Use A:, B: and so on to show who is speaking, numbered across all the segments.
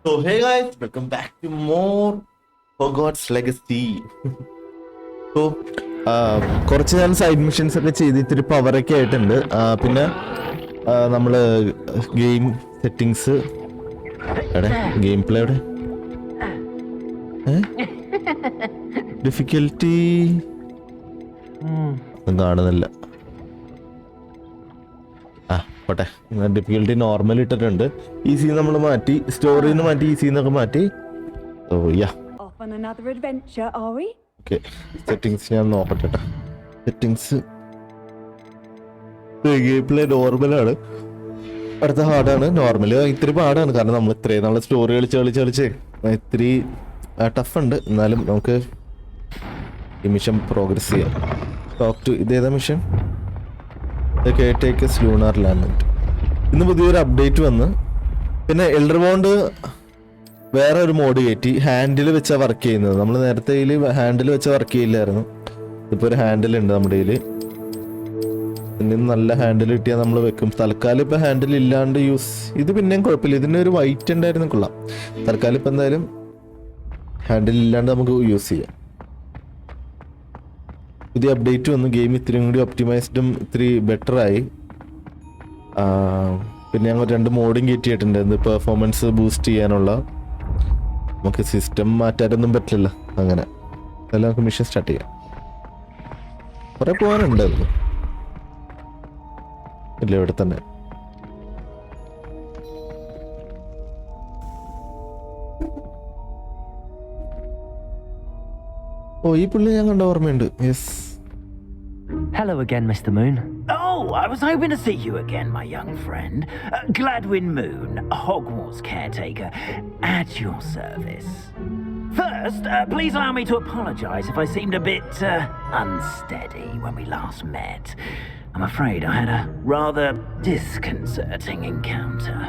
A: So hey guys, welcome back to more Hogwarts Legacy. So കുറച്ച് ഞാൻ side missions ഒക്കെ ചെയ്ത് ഇത്തിരി പവറൊക്കെ ആയിട്ടുണ്ട്. പിന്നെ നമ്മൾ ഗെയിം സെറ്റിങ്സ് ഗെയിം പ്ലേയുടെ ഡിഫിക്കൽറ്റി ഒന്നും കാണുന്നില്ല. പോട്ടെ, ഡിഫിക്കൽറ്റി നോർമൽ ഇട്ടിട്ടുണ്ട്. ഈസി നമ്മൾ മാറ്റി, സ്റ്റോറിയിൽ നിന്ന് മാറ്റി ഈസി എന്നൊക്കെ മാറ്റി. ഓക്കെ, സെറ്റിങ്സ് ഞാൻ നോക്കട്ടെ. സെറ്റിങ്സ് ഗെയിം പ്ലേ നോർമലാണ്, അടുത്ത ഹാർഡാണ്. നോർമല് ഇത്തിരി പാടാണ്, കാരണം നമ്മൾ ഇത്രയും നാളെ സ്റ്റോറി കളിച്ച് ഇത്തിരി ടഫ് ഉണ്ട്. എന്നാലും നമുക്ക് ഈ മിഷൻ പ്രോഗ്രസ് ചെയ്യാം. ടോക്ക് ടു ഇതേതാ മിഷൻ? കേട്ടേക്ക് ലൂണാർ ലാൻഡ്. ഇന്ന് പുതിയൊരു അപ്ഡേറ്റ് വന്ന്, പിന്നെ എൽഡർ ബോണ്ട് വേറെ ഒരു മോഡ് കയറ്റി. ഹാൻഡിൽ വെച്ചാൽ വർക്ക് ചെയ്യുന്നത്. നമ്മൾ നേരത്തെ ഹാൻഡിൽ വെച്ചാൽ വർക്ക് ചെയ്യില്ലായിരുന്നു. ഇപ്പോൾ ഒരു ഹാൻഡിൽ ഉണ്ട് നമ്മുടെ കയ്യിൽ. പിന്നെ നല്ല ഹാൻഡിൽ കിട്ടിയാൽ നമ്മൾ വെക്കും. തൽക്കാലം ഇപ്പം ഹാൻഡിൽ ഇല്ലാണ്ട് യൂസ് ഇത് പിന്നെയും കുഴപ്പമില്ല. ഇതിൻ്റെ ഒരു വൈറ്റ് ഉണ്ടായിരുന്നു, കൊള്ളാം. തൽക്കാലം ഇപ്പം എന്തായാലും ഹാൻഡിൽ ഇല്ലാണ്ട് നമുക്ക് യൂസ് ചെയ്യാം. പുതിയ അപ്ഡേറ്റ് വന്നു. ഗെയിം ഇത്തിരി കൂടി ഒപ്റ്റിമൈസ്ഡും ഇത്തിരി ബെറ്ററായി. പിന്നെ ഞങ്ങൾ 2 മോഡും കയറ്റിയിട്ടുണ്ട്. ഇത് പെർഫോമൻസ് ബൂസ്റ്റ് ചെയ്യാനുള്ള. നമുക്ക് സിസ്റ്റം മാറ്റാനൊന്നും പറ്റില്ല. അങ്ങനെ അതെല്ലാം നമുക്ക് മിഷൻ സ്റ്റാർട്ട് ചെയ്യാം. കുറെ പോകാനുണ്ട്. ഇല്ല, ഇവിടെ തന്നെ. ഓ, ഈ പുള്ളി ഞാൻ കണ്ട ഓർമ്മയുണ്ട്. Yes.
B: Hello again, Mr. Moon.
C: Oh, I was hoping to see you again, my young friend. Gladwin Moon, Hogwarts caretaker, at your service. First, please allow me to apologize if I seemed a bit unsteady when we last met. I'm afraid I had a rather disconcerting encounter.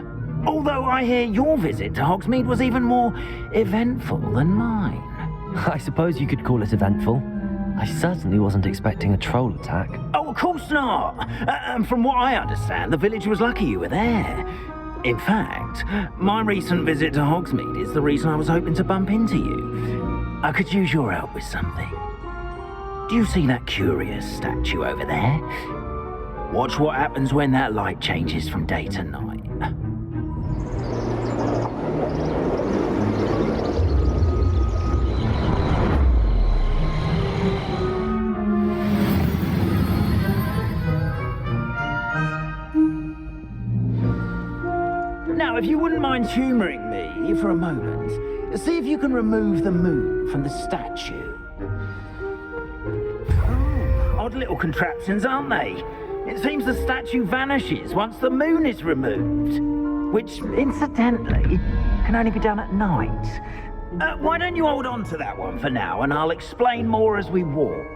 C: Although I hear your visit to Hogsmeade was even more eventful than mine.
B: I suppose you could call it eventful. I certainly wasn't expecting a troll attack.
C: Oh, of course not. From what I understand, the village was lucky you were there. In fact, my recent visit to Hogsmeade is the reason I was hoping to bump into you. I could use your help with something. Do you see that curious statue over there? Watch what happens when that light changes from day to night. Now, if you wouldn't mind humouring me for a moment, see if you can remove the moon from the statue. Oh, odd little contraptions, aren't they? It seems the statue vanishes once the moon is removed, which, incidentally, can only be done at night. Why don't you hold on to that one for now, and I'll explain more as we walk.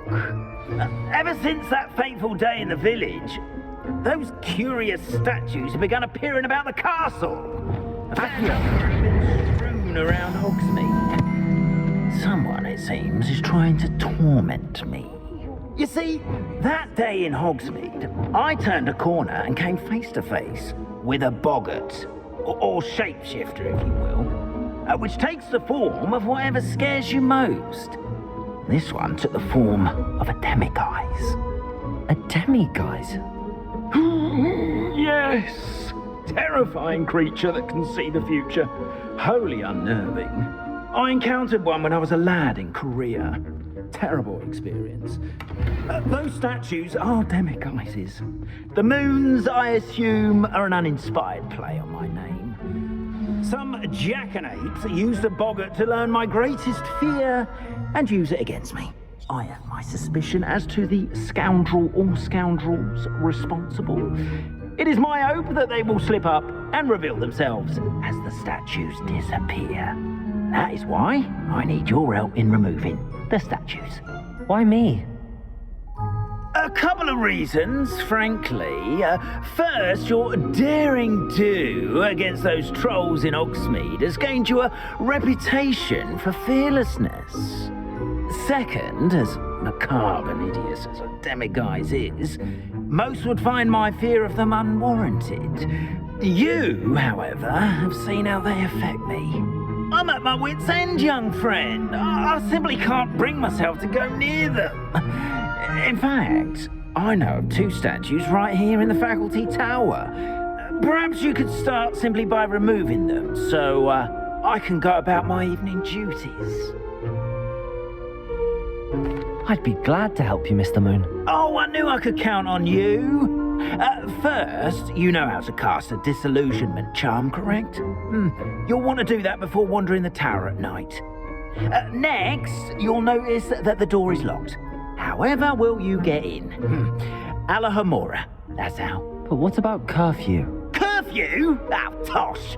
C: Ever since that fateful day in the village, those curious statues have begun appearing about the castle. Been strewn around Hogsmeade. Someone, it seems, is trying to torment me. You see, that day in Hogsmeade, I turned a corner and came face to face with a boggart, or shapeshifter, if you will, which takes the form of whatever scares you most. This one took the form of a demiguise.
B: A demiguise?
C: Yes! Terrifying creature that can see the future. Wholly unnerving. I encountered one when I was a lad in Korea. Terrible experience. Those statues are demiguises. The moons, I assume, are an uninspired play on my name. Some jackanapes used a boggart to learn my greatest fear and use it against me. I have my suspicion as to the scoundrel or scoundrels responsible. It is my hope that they will slip up and reveal themselves as the statues disappear. That is why I need your help in removing the statues.
B: Why me?
C: A couple of reasons, frankly. First, your daring do against those trolls in Hogsmeade has gained you a reputation for fearlessness. Second, as macabre and hideous as a demiguise is, most would find my fear of them unwarranted. You, however, have seen how they affect me. I'm at my wit's end, young friend. I simply can't bring myself to go near them. In fact, I know of 2 statues right here in the faculty tower. Perhaps you could start simply by removing them, so I can go about my evening duties.
B: I'd be glad to help you, Mr. Moon.
C: Oh, I knew I could count on you. First, you know how to cast a disillusionment charm, correct? You'll want to do that before wandering the tower at night. Next, you'll notice that the door is locked. However will you get in? Alahomora, that's how.
B: But what about curfew?
C: Curfew? Oh, tosh.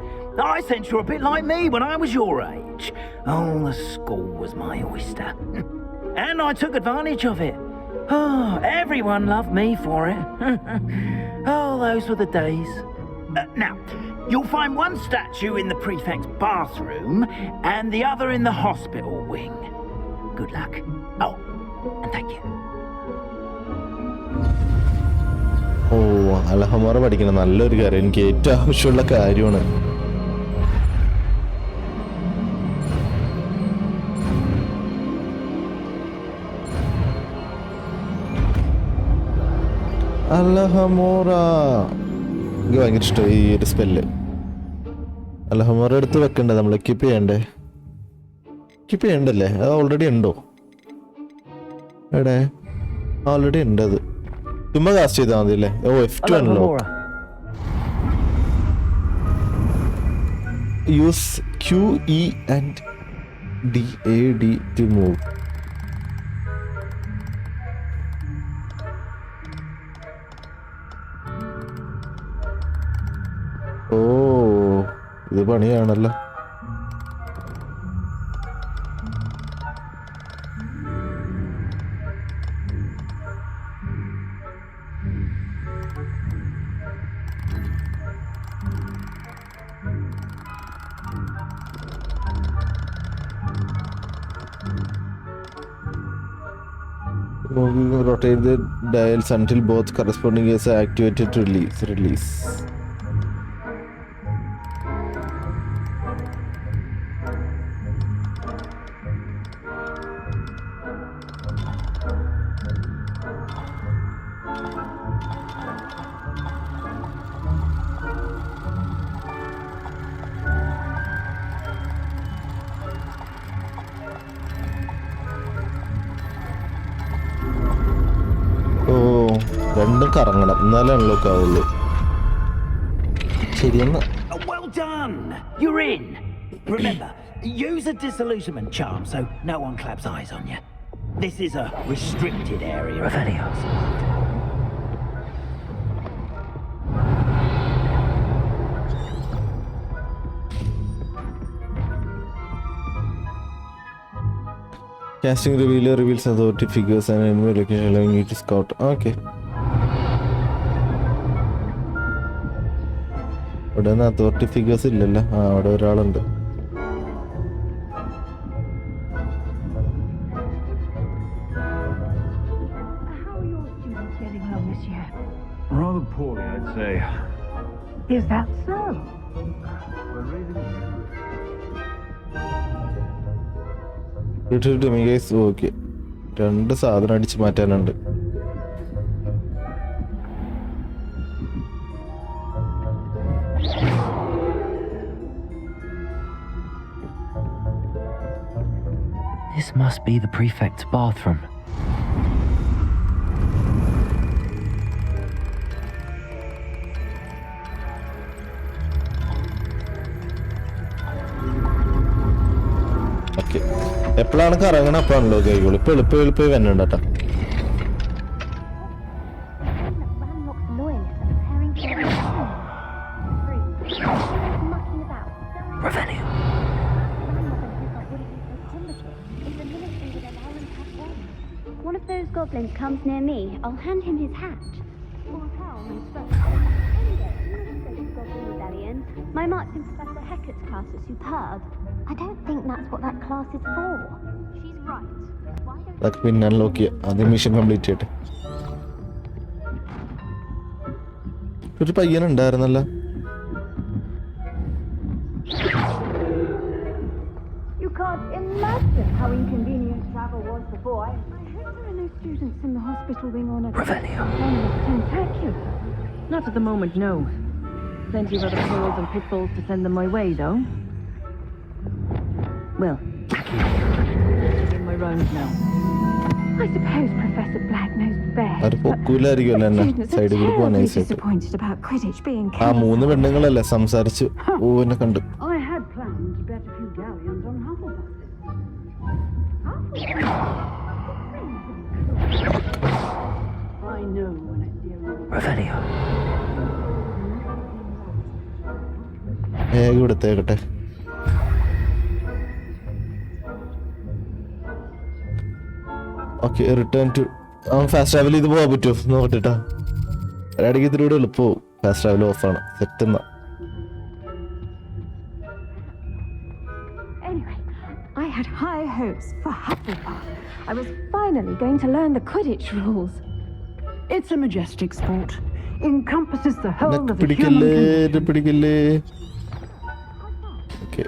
C: I sense you're a bit like me when I was your age. Oh, the school was my oyster. And I took advantage of it. Oh, everyone loved me for it. Oh, those were the days. Now, you'll find one statue in the prefect's bathroom and the other in the hospital wing. Good luck. Oh, and thank you.
A: ഓ അലഹമാറ പഠിക്കണം, നല്ലൊരു കാര്യം, എനിക്ക് ഏറ്റവും ആവശ്യമുള്ള കാര്യമാണ്. അലഹമോറ എനിക്ക് ഭയങ്കര ഇഷ്ടമായി ഈ ഒരു സ്പെല്ല്. അലഹമോറ എടുത്ത് വെക്കണ്ടേ, നമ്മൾ കീപ്പ് ചെയ്യണ്ടല്ലേ? അത് ഓൾറെഡി ഉണ്ടോ? എടേ ഓൾറെഡി ഉണ്ട്, അത് ചുമ്മാ കാസ്റ്റ് ചെയ്താൽ മതി അല്ലേ? ഓ F2 ആണല്ലോ. Use QE and DAD to move. ഓ ഇത് പണിയാണല്ലോ. Rotate the dials until both corresponding gears are activated to release. രണ്ടും കറങ്ങണം, എന്നാലേ അൺലോക്ക് ആവുള്ളൂ. ശരിയെന്നാ.
C: Well done! You're in! Remember, use a disillusionment charm so no one claps eyes on you. This is a restricted area.
B: Revelio.
A: Casting revealer reveals authority figures and enemy location, allowing you to scout. Okay. ഇവിടെ നിന്ന് authority figures ഇല്ലല്ലോ. അവിടെ ഒരാളുണ്ട്.
D: Rather poorly, I'd say.
E: Is that so?
A: Okay, 2 സാധനം അടിച്ച് മാറ്റാനുണ്ട്.
B: This must be the prefect's bathroom.
A: Okay, എപ്പോഴാണ് കറങ്ങണം അപ്പോഴാണല്ലോ കൈകൾ. ഇപ്പൊ എളുപ്പം വരണ്ട കേട്ടോ.
F: One of those goblins comes near me, I'll hand him his hat. Or tell my spoke. Goblin Rebellion. My marks in Professor Hecat's class are superb. I don't think that's what that class is for. She's right. Why don't
A: അതൊക്കെ പിന്നെ unlock ചെയ്യാം. ആദ്യം mission complete ചെയ്യട്ടെ. ഒരു പയ്യനുണ്ടായിരുന്നല്ലോ.
E: can't imagine how inconvenient travel was before. I hope there are no students in the hospital wing on a tentacular.
G: Not at the moment, no. Plenty of other pearls and pitfalls to send them my way, though. Well, in my rounds now.
E: I suppose Professor Black knows best.
A: അത് പൊക്കൂലായിരിക്കുമല്ലോ എന്നെ സൈഡിൽ കൂടി പോകാൻ നൈസായിട്ട്.
E: Disappointed about Quidditch being
A: ആ 3 പെണ്ണുങ്ങളല്ലേ സംസാരിച്ച് എന്നെ കണ്ടു.
E: I had planned to bet a few galleons on Hufflepuff.
G: I know when I see a
B: Revelio.
A: വേഗം എടുത്തേക്കട്ടെ. Okay return to fast travel ചെയ്ത് പോകാൻ പറ്റുമോ നോക്കട്ടെട്ടാ. ഒരടിക്ക് ഇതിലൂടെ എളുപ്പവും. ഫാസ്റ്റ് ട്രാവൽ ഓഫാണ്. സെറ്റ് എന്നാ.
E: Anyway, I had high hopes for Hufflepuff. I was finally going to learn the Quidditch rules. It's a majestic sport. Encompasses the whole of the human
A: പിടിക്കല്ലേ പിടിക്കല്ലേ. ഓക്കെ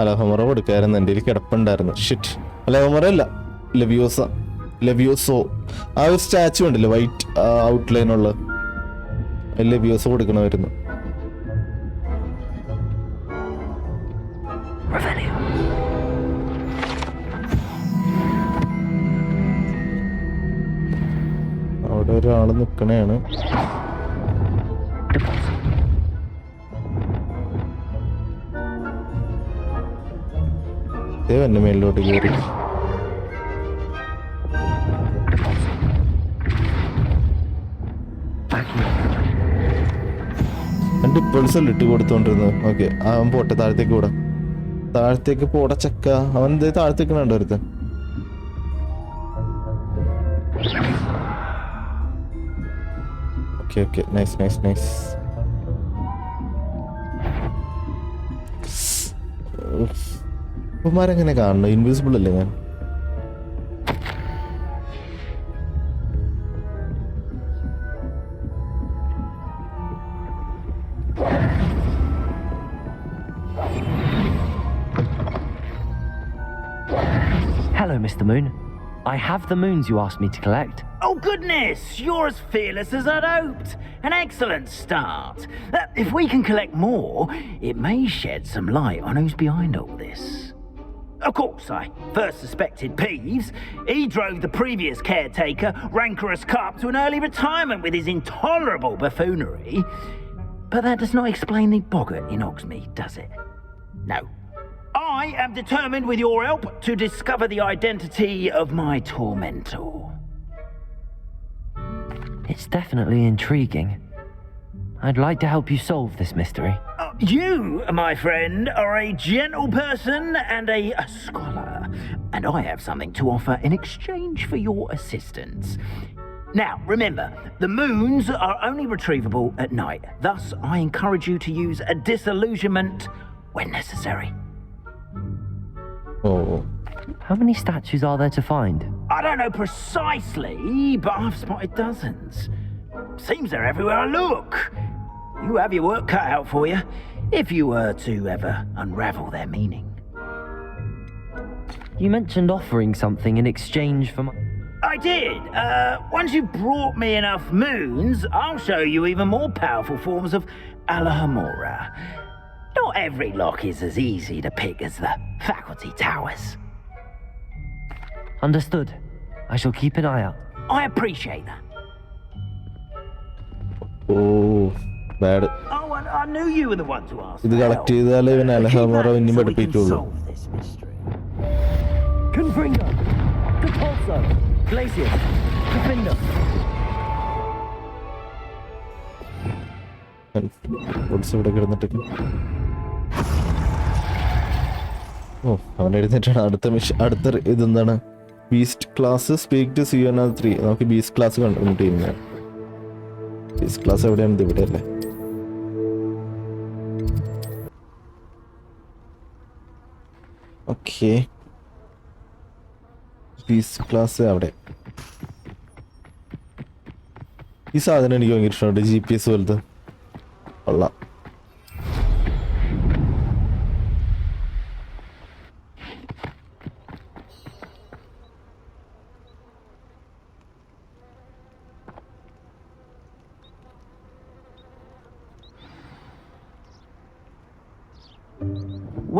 A: അലഹമറ കൊടുക്കായിരുന്നു. എൻ്റെ കിടപ്പുണ്ടായിരുന്നു. ഷിറ്റ് അലഹമറ അല്ല ലെവിയോസോ ആ ഒരു സ്റ്റാച്ചു ഉണ്ടല്ലോ വൈറ്റ് ഔട്ട്ലൈൻ ഉള്ള ലെവിയോസോ കൊടുക്കണമായിരുന്നു. അവിടെ ഒരാള് നിക്കണേണ്. എന്നെ മേലിലോട്ട് കയറി. എന്റെ ഇപ്പൾസ് അല്ല ഇട്ട് കൊടുത്തോണ്ടിരുന്നത്. ഓക്കെ അവൻ പോട്ടെ. താഴത്തേക്ക് പോടാ. താഴത്തേക്ക് പോടാ ചക്ക. അവൻ എന്തേ താഴത്തേക്ക് വേണ്ട ഒരുത്തൻ. Okay okay nice nice nice. ഇവന്മാരെങ്ങനെ കാണണം? ഇൻവിസിബിൾ അല്ലേ ഞാൻ?
B: Hello, Mr. Moon. I have the moons you asked me to collect.
C: Oh, goodness! You're as fearless as I'd hoped. An excellent start. If we can collect more, it may shed some light on who's behind all this. Of course, I first suspected Peeves. He drove the previous caretaker, Rancorous Carp, to an early retirement with his intolerable buffoonery. But that does not explain the boggart in Hogsmeade, does it? No. I am determined, with your help, to discover the identity of my tormentor.
B: It's definitely intriguing. I'd like to help you solve this mystery.
C: You, my friend, are a gentle person and a scholar, and I have something to offer in exchange for your assistance. Now, remember, the moons are only retrievable at night. Thus, I encourage you to use a disillusionment when necessary.
A: Oh.
B: How many statues are there to find?
C: I don't know precisely, but I've spotted dozens. Seems they're everywhere I look. You have your work cut out for you, if you were to ever unravel their meaning.
B: You mentioned offering something in exchange for my...
C: I did. Once you've brought me enough moons, I'll show you even more powerful forms of Alohomora. Not every lock is as easy to pick as the faculty towers.
B: Understood. I shall keep an eye out.
C: I appreciate that.
A: Oh, bad.
C: Oh, and I knew you were the one to ask.
A: ഇത് collect ചെയ്താലേ ഇവൻ അലഹമറ ഇനി
C: So we can
A: പഠിപ്പിക്കുള്ളൂ.
C: solve this mystery.
B: Confringo! Capulso! Glacius! Capindo!
A: ഇവിടെ കിടന്നിട്ട് ഓ അവൻ എഴുന്നേറ്റാണ്. അടുത്ത ഇതെന്താണ്? ബീസ്റ്റ് ക്ലാസ് സ്പീക്ക് ടു സിയോന 3. നമുക്ക് ബീസ്റ്റ് ക്ലാസ് കണ്ടിട്ട് ചെയ്യുന്ന ബീസ്റ്റ് ക്ലാസ് എവിടെയാണ്? ഇവിടെ അല്ലേ? ഓക്കെ ബീസ്റ്റ് ക്ലാസ് അവിടെ. ഈ സാധനം എനിക്ക് ഭയങ്കര ഇഷ്ടമുണ്ട്, GPS പോലത്തെ. കൊള്ളാം.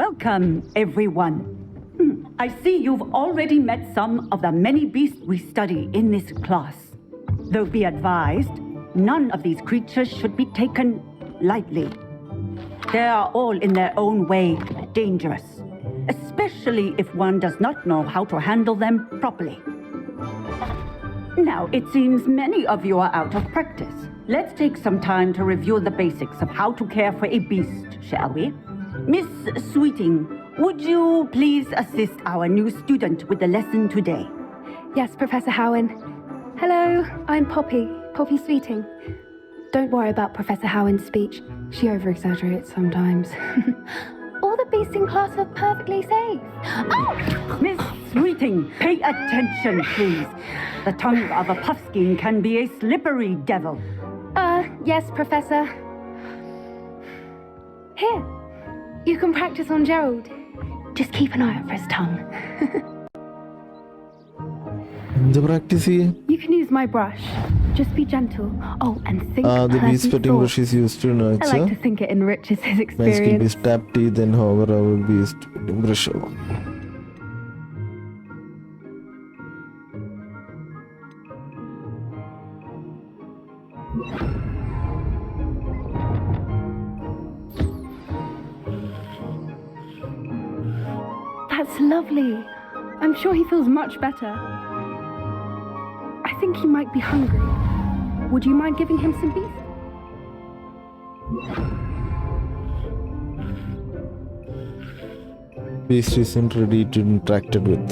H: Welcome, everyone. I see you've already met some of the many beasts we study in this class. Though be advised, none of these creatures should be taken lightly. They are all in their own way dangerous, especially if one does not know how to handle them properly. Now, it seems many of you are out of practice. Let's take some time to review the basics of how to care for a beast, shall we? Miss Sweeting, would you please assist our new student with the lesson today?
I: Yes, Professor Howen. Hello, I'm Poppy Sweeting. Don't worry about Professor Howen's speech. She over-exaggerates sometimes. All the beasts in class are perfectly safe.
H: Oh! Miss Sweeting, pay attention, please. The tongue of a puffskein can be a slippery devil.
I: Yes, Professor. Here, you can practice on Gerald. Just keep an eye out for his tongue.
A: എന്ത് practice ചെയ്യേ?
I: You can use my brush. Just be gentle. Oh, and think
A: The beast
I: pleasant
A: petting brush
I: thoughts.
A: is used to
I: I
A: nurture.
I: like to think it enriches his
A: Nice keep
I: experience.
A: his tap teeth and hover over beast petting brush.
I: That's lovely. I'm sure he feels much better. I think he might be hungry. Would you mind giving him some beef?
A: Beast isn't ready to interact with.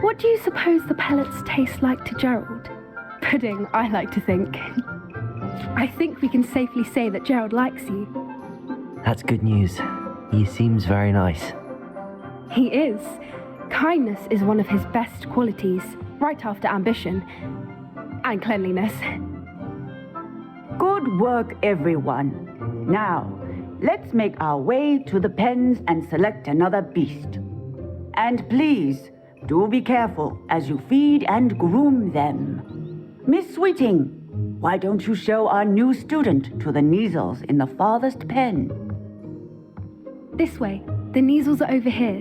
I: What do you suppose the pellets taste like to Gerald? Pudding, I like to think. I think we can safely say that Gerald likes you.
B: That's good news. He seems very nice.
I: He is. Kindness is one of his best qualities, right after ambition and cleanliness.
H: Good work, everyone. Now, let's make our way to the pens and select another beast. And please, do be careful as you feed and groom them. Miss Sweeting, why don't you show our new student to the Neasels in the farthest pen?
I: This way. The Neasels are over here.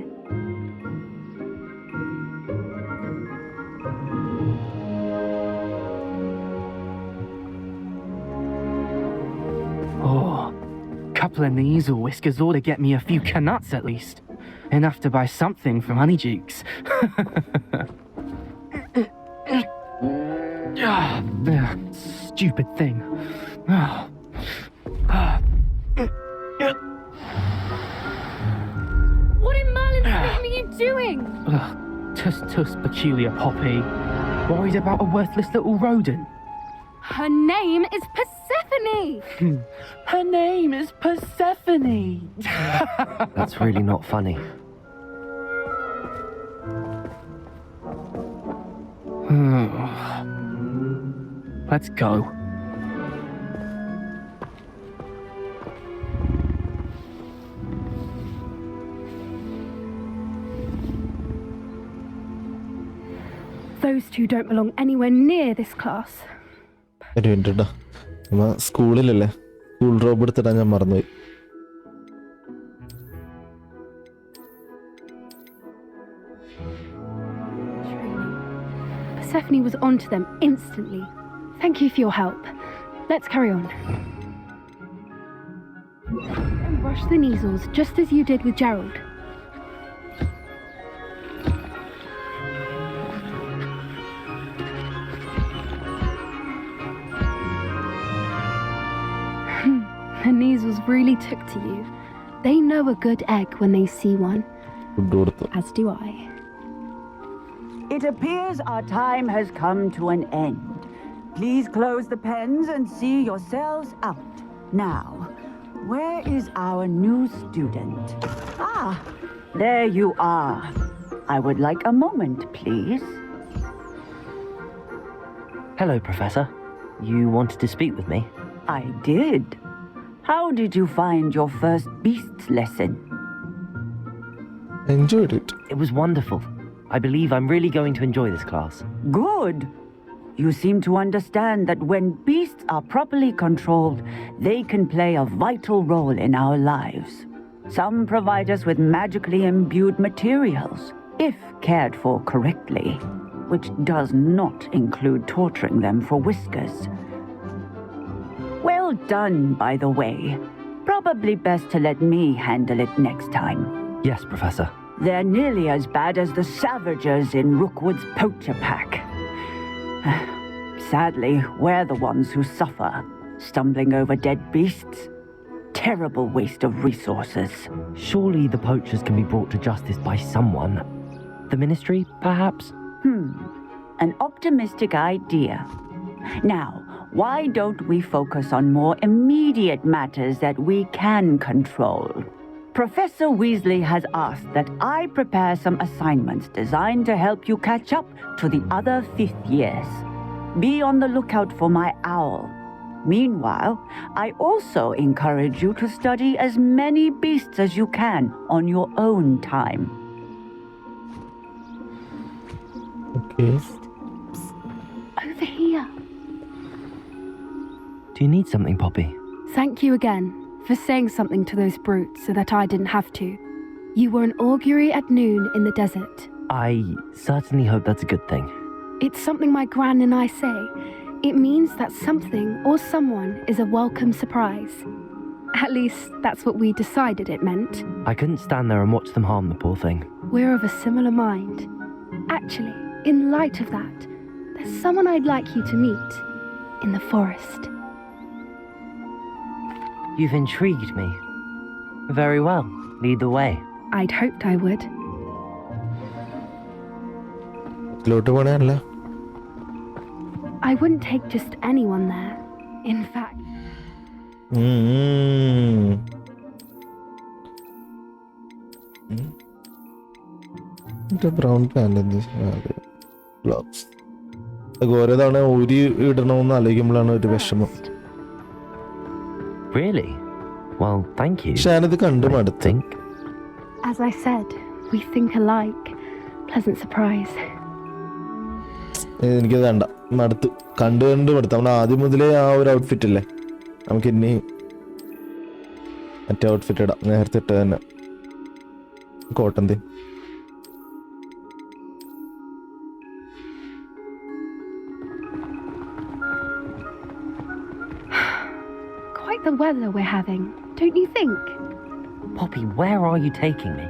J: Oh, couple of Neasel whiskers ought to get me a few canuts at least. Enough to buy something from Honeydukes. Stupid thing.
I: What in Merlin's name are you doing?
J: Tuss, peculiar Poppy. Worried about a worthless little rodent.
I: Her name is Persephone!
J: Her name is Persephone!
B: That's really not funny.
J: Let's go.
I: Those two don't belong anywhere near this class.
A: ഒരു minute കേട്ടോ, നമ്മ സ്കൂളിലല്ലേ, school drop എടുത്തിട്ടാ ഞാൻ മറന്നുപോയി.
I: Persephone was onto them instantly. Thank you for your help. Let's carry on. And brush the Neasels just as you did with Gerald. The Neasels really took to you. They know a good egg when they see one.
A: Food കൊടുത്തു.
I: As do I.
H: It appears our time has come to an end. Please close the pens and see yourselves out. Now, where is our new student? Ah, there you are. I would like a moment, please.
B: Hello, Professor. You wanted to speak with me?
H: I did. How did you find your first beasts lesson?
A: Enjoyed it.
B: It was wonderful. I believe I'm really going to enjoy this class.
H: Good. You seem to understand that when beasts are properly controlled, they can play a vital role in our lives. Some provide us with magically imbued materials, if cared for correctly, which does not include torturing them for whiskers. Well done, by the way. Probably best to let me handle it next time.
B: Yes, Professor.
H: They're nearly as bad as the Savagers in Rookwood's Poacher Pack. Sadly, we're the ones who suffer, stumbling over dead beasts. Terrible waste of resources.
B: Surely the poachers can be brought to justice by someone. The Ministry, perhaps?
H: An optimistic idea. Now, why don't we focus on more immediate matters that we can control? Professor Weasley has asked that I prepare some assignments designed to help you catch up to the other 5th years. Be on the lookout for my owl. Meanwhile, I also encourage you to study as many beasts as you can on your own time.
A: Okay.
I: Over here.
B: Do you need something, Poppy?
I: Thank you again for saying something to those brutes so that I didn't have to. You were an augury at noon in the desert.
B: I certainly hope that's a good thing.
I: It's something my gran and I say. It means that something or someone is a welcome surprise. At least, that's what we decided it meant.
B: I couldn't stand there and watch them harm the poor thing.
I: We're of a similar mind. Actually, in light of that, there's someone I'd like you to meet in the forest.
B: You've intrigued me. Very well. Lead the way.
I: I'd hoped I would.
A: ഇതിലോട്ട് പോണല്ല.
I: I wouldn't take just anyone there. In fact,
A: brown pant gloves ഓരോ തവണ ഊരി ഇടണമെന്ന് ആലോചിക്കുമ്പോഴാണ് ഒരു വിഷമം.
B: Really? Well, thank you.
A: ഞാനത് കണ്ടു മടുത്തു.
I: as I said, we think alike. Pleasant surprise.
A: എനിക്കത് വേണ്ട, മടുത്തു. കണ്ടു മടുത്തു. നമ്മൾ ആദ്യം മുതലേ ആ ഒരു ഔട്ട്ഫിറ്റ് അല്ലേ, നമുക്ക് ഇനി മറ്റേ ഔട്ട്ഫിറ്റ് ഇടാം. നേരത്തെ ഇട്ട തന്നെ cotton theme.
I: Quite the weather we're having, don't you think?
B: Poppy, where are you taking me?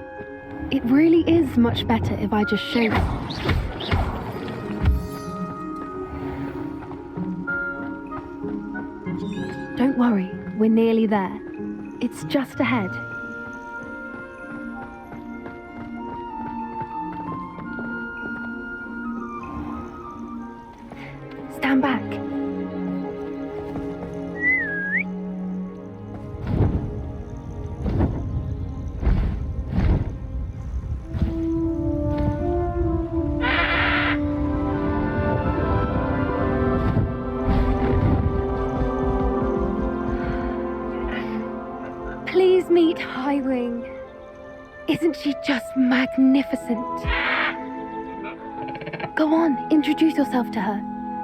I: It really is much better if I just show you. Don't worry, we're nearly there. It's just ahead. Stand back. Please meet Highwing. Isn't she just magnificent? Go on, introduce yourself to her.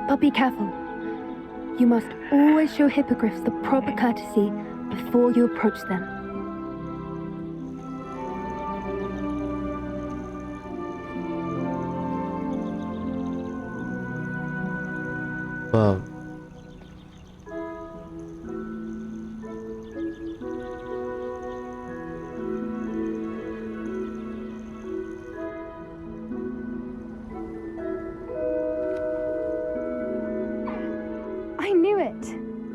I: But be careful. You must always show hippogriffs the proper courtesy before you approach them.
A: Wow.
I: I knew it.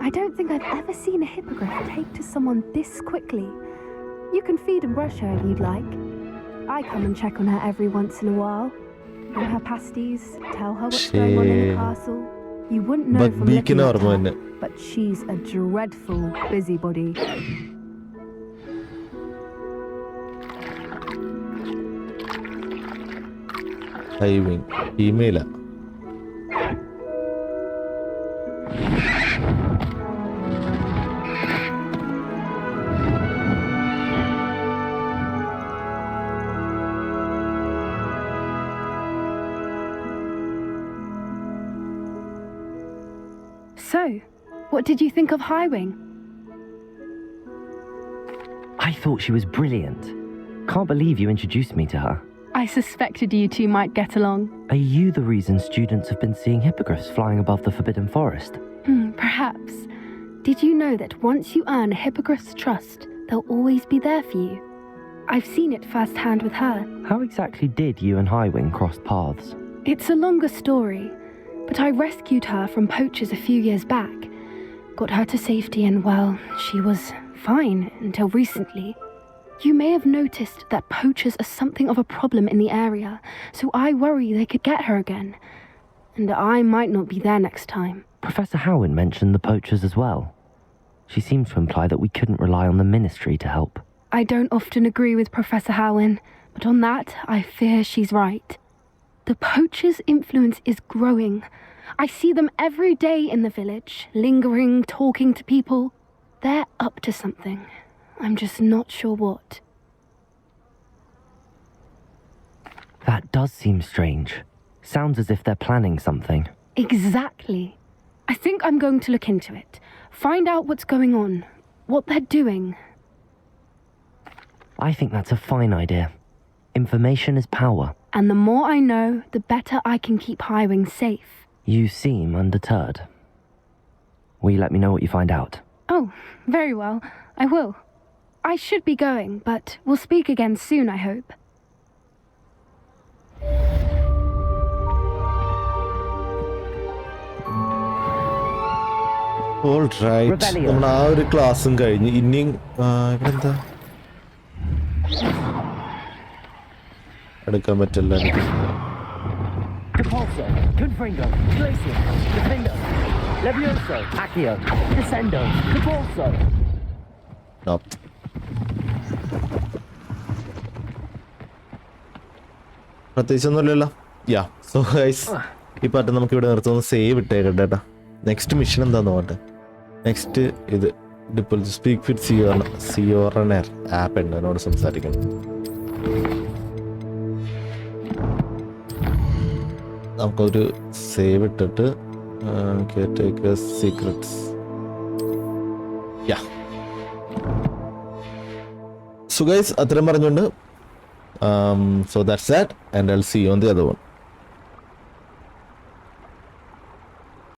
I: I don't think I've ever seen a hippogriff take to someone this quickly. You can feed and brush her if you'd like. I come and check on her every once in a while. Bring her pasties, tell her what's going on in the castle. You wouldn't know from looking at her, but she's a dreadful busybody.
A: Highwing. Email.
I: So, what did you think of Highwing?
B: I thought she was brilliant. Can't believe you introduced me to her.
I: I suspected you two might get along.
B: Are you the reason students have been seeing hippogriffs flying above the Forbidden Forest?
I: Perhaps. Did you know that once you earn a hippogriff's trust, they'll always be there for you? I've seen it firsthand with her.
B: How exactly did you and Highwing cross paths?
I: It's a longer story, but I rescued her from poachers a few years back. Got her to safety and, well, she was fine until recently. You may have noticed that poachers are something of a problem in the area, so I worry they could get her again. And I might not be there next time.
B: Professor Howen mentioned the poachers as well. She seemed to imply that we couldn't rely on the Ministry to help.
I: I don't often agree with Professor Howen, but on that, I fear she's right. The poachers' influence is growing. I see them every day in the village, lingering, talking to people. They're up to something. I'm just not sure what.
B: That does seem strange. Sounds as if they're planning something.
I: Exactly. I think I'm going to look into it. Find out what's going on, what they're doing.
B: I think that's a fine idea. Information is power.
I: And the more I know, the better I can keep Highwing safe.
B: You seem undeterred. Will you let me know what you find out?
I: Oh, very well. I will. I should be going, but we'll speak again soon, I hope.
A: നമ്മൾ ആ ഒരു ക്ലാസ്സും കഴിഞ്ഞ് ഇനിയും ഇവിടെ എന്താ എടുക്കാൻ പറ്റില്ല എനിക്ക്.
J: Repulso, Confringo, Glacier, Defendo, Levioso, Accio, Descendo, Repulso.
A: Nope. പ്രത്യേകിച്ചൊന്നുമില്ലല്ലോ. യാ സോ ഗൈസ് ഈ പാട്ട് നമുക്ക് ഇവിടെ നിർത്തുന്ന സേവ് ഇട്ടേക്കട്ടെ കേട്ടോ. നെക്സ്റ്റ് മിഷൻ എന്താന്ന് നോക്കട്ടെ. നെക്സ്റ്റ് ഇത് സ്പീക്ക് വിത്ത് സിയോറണർ ആപ്പ് ഉണ്ട്, എന്നോട് സംസാരിക്കണം. നമുക്കൊരു സേവ് ഇട്ടിട്ട് സീക്രട്സ്. യാ സോ ഗൈസ് അത്രയും പറഞ്ഞുകൊണ്ട് so that's that and I'll see you on the other one.